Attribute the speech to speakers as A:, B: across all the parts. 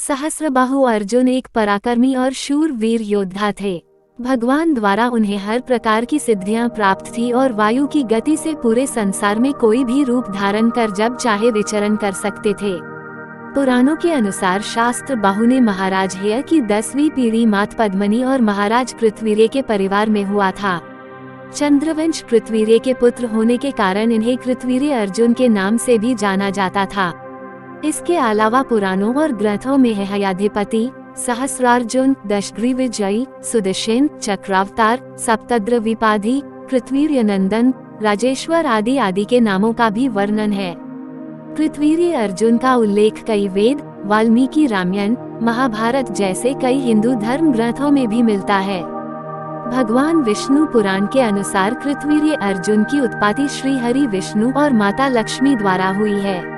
A: सहस्त्रबाहु अर्जुन एक पराक्रमी और शूर वीर योद्धा थे। भगवान द्वारा उन्हें हर प्रकार की सिद्धियां प्राप्त थी और वायु की गति से पूरे संसार में कोई भी रूप धारण कर जब चाहे विचरण कर सकते थे। पुराणों के अनुसार सहस्त्रबाहु ने महाराज हेय की 10वीं पीढ़ी मात पद्मिनी और महाराज कृतवीर्य के परिवार में हुआ था। चंद्रवंश कृतवीर्य के पुत्र होने के कारण इन्हें कृतवीर्य अर्जुन के नाम से भी जाना जाता था। इसके अलावा पुराणों और ग्रंथों में हेयाधिपति, सहस्रार्जुन, दशग्रीवविजयी, सुदर्शन, चक्रावतार, सप्तद्रविपाधी, कृतवीर्य नंदन, राजेश्वर आदि आदि के नामों का भी वर्णन है। कृतवीर्य अर्जुन का उल्लेख कई वेद, वाल्मीकि रामायण, महाभारत जैसे कई हिंदू धर्म ग्रंथों में भी मिलता है। भगवान विष्णु पुराण के अनुसार कृतवीर्य अर्जुन की उत्पत्ति श्री हरि विष्णु और माता लक्ष्मी द्वारा हुई है।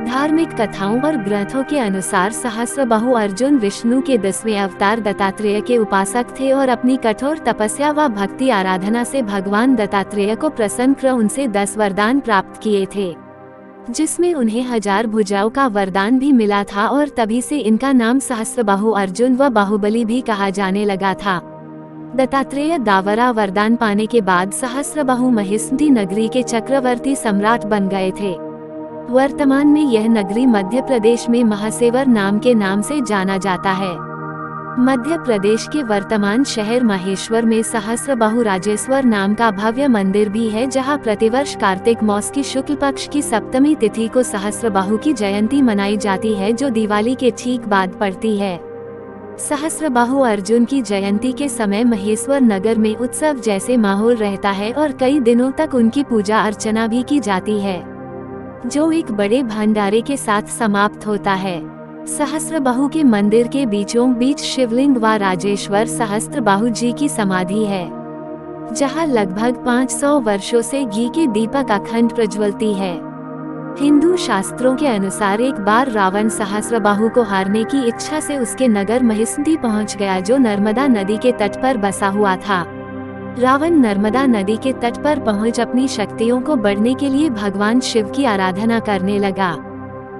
A: धार्मिक कथाओं और ग्रंथों के अनुसार सहस्त्रबाहु अर्जुन विष्णु के 10वें अवतार दत्तात्रेय के उपासक थे और अपनी कठोर तपस्या व भक्ति आराधना से भगवान दत्तात्रेय को प्रसन्न कर उनसे 10 वरदान प्राप्त किए थे, जिसमें उन्हें 1000 भुजाओं का वरदान भी मिला था और तभी से इनका नाम सहस्त्रबाहु अर्जुन व बाहुबली भी कहा जाने लगा था। दत्तात्रेय दावरा वरदान पाने के बाद सहस्त्रबाहु महिष्मती नगरी के चक्रवर्ती सम्राट बन गए थे। वर्तमान में यह नगरी मध्य प्रदेश में महासेवर नाम के नाम से जाना जाता है। मध्य प्रदेश के वर्तमान शहर माहेश्वर में सहस्त्रबाहु राजेश्वर नाम का भव्य मंदिर भी है, जहां प्रतिवर्ष कार्तिक मास की शुक्ल पक्ष की सप्तमी तिथि को सहस्त्रबाहु की जयंती मनाई जाती है, जो दिवाली के ठीक बाद पड़ती है। सहस्त्रबाहु अर्जुन की जयंती के समय महेश्वर नगर में उत्सव जैसे माहौल रहता है और कई दिनों तक उनकी पूजा अर्चना भी की जाती है, जो एक बड़े भंडारे के साथ समाप्त होता है। सहस्त्रबाहु के मंदिर के बीचों बीच शिवलिंग व राजेश्वर सहस्त्रबाहु जी की समाधि है, जहां लगभग 500 वर्षों से घी के दीपक अखंड प्रज्वलती है। हिंदू शास्त्रों के अनुसार एक बार रावण सहस्त्रबाहु को हारने की इच्छा से उसके नगर महिष्मती पहुंच गया, जो नर्मदा नदी के तट पर बसा हुआ था। रावण नर्मदा नदी के तट पर पहुंच अपनी शक्तियों को बढ़ने के लिए भगवान शिव की आराधना करने लगा।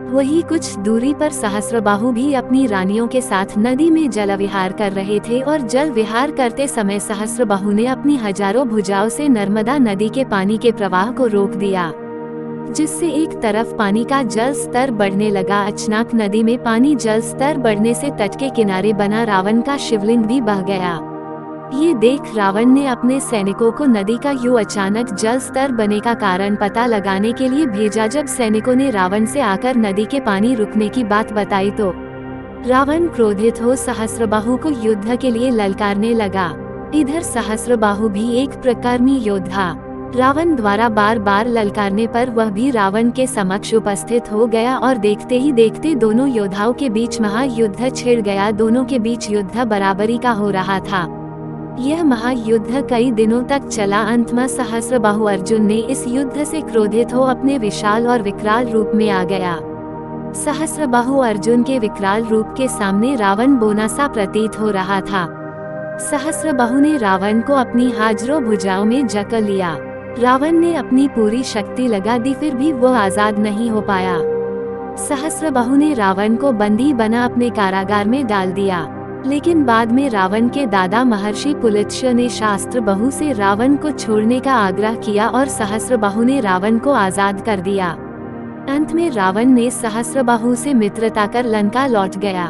A: वही कुछ दूरी पर सहस्त्रबाहु भी अपनी रानियों के साथ नदी में जल विहार कर रहे थे और जल विहार करते समय सहस्त्रबाहु ने अपनी हजारों भुजाओं से नर्मदा नदी के पानी के प्रवाह को रोक दिया, जिससे एक तरफ पानी का जल स्तर बढ़ने लगा। अचानक नदी में पानी जल स्तर बढ़ने से तट के किनारे बना रावण का शिवलिंग भी बह गया। ये देख रावण ने अपने सैनिकों को नदी का यूं अचानक जल स्तर बने का कारण पता लगाने के लिए भेजा। जब सैनिकों ने रावण से आकर नदी के पानी रुकने की बात बताई तो रावण क्रोधित हो सहस्त्रबाहु को युद्ध के लिए ललकारने लगा। इधर सहस्त्रबाहु भी एक पराक्रमी योद्धा, रावण द्वारा बार बार ललकारने पर वह भी रावण के समक्ष उपस्थित हो गया और देखते ही देखते दोनों योद्धाओं के बीच महायुद्ध छिड़ गया। दोनों के बीच युद्ध बराबरी का हो रहा था। यह महायुद्ध कई दिनों तक चला। अंत में सहस्त्रबाहु अर्जुन ने इस युद्ध से क्रोधित हो अपने विशाल और विकराल रूप में आ गया। सहस्त्रबाहु अर्जुन के विकराल रूप के सामने रावण बोना सा प्रतीत हो रहा था। सहस्त्रबाहु ने रावण को अपनी हजारों भुजाओं में जकड़ लिया। रावण ने अपनी पूरी शक्ति लगा दी, फिर भी वो आजाद नहीं हो पाया। सहस्त्रबाहु ने रावण को बंदी बना अपने कारागार में डाल दिया, लेकिन बाद में रावण के दादा महर्षि पुलत्स्य ने सहस्त्रबाहु से रावण को छोड़ने का आग्रह किया और सहस्त्रबाहु ने रावण को आजाद कर दिया। अंत में रावण ने सहस्त्रबाहु से मित्रता कर लंका लौट गया।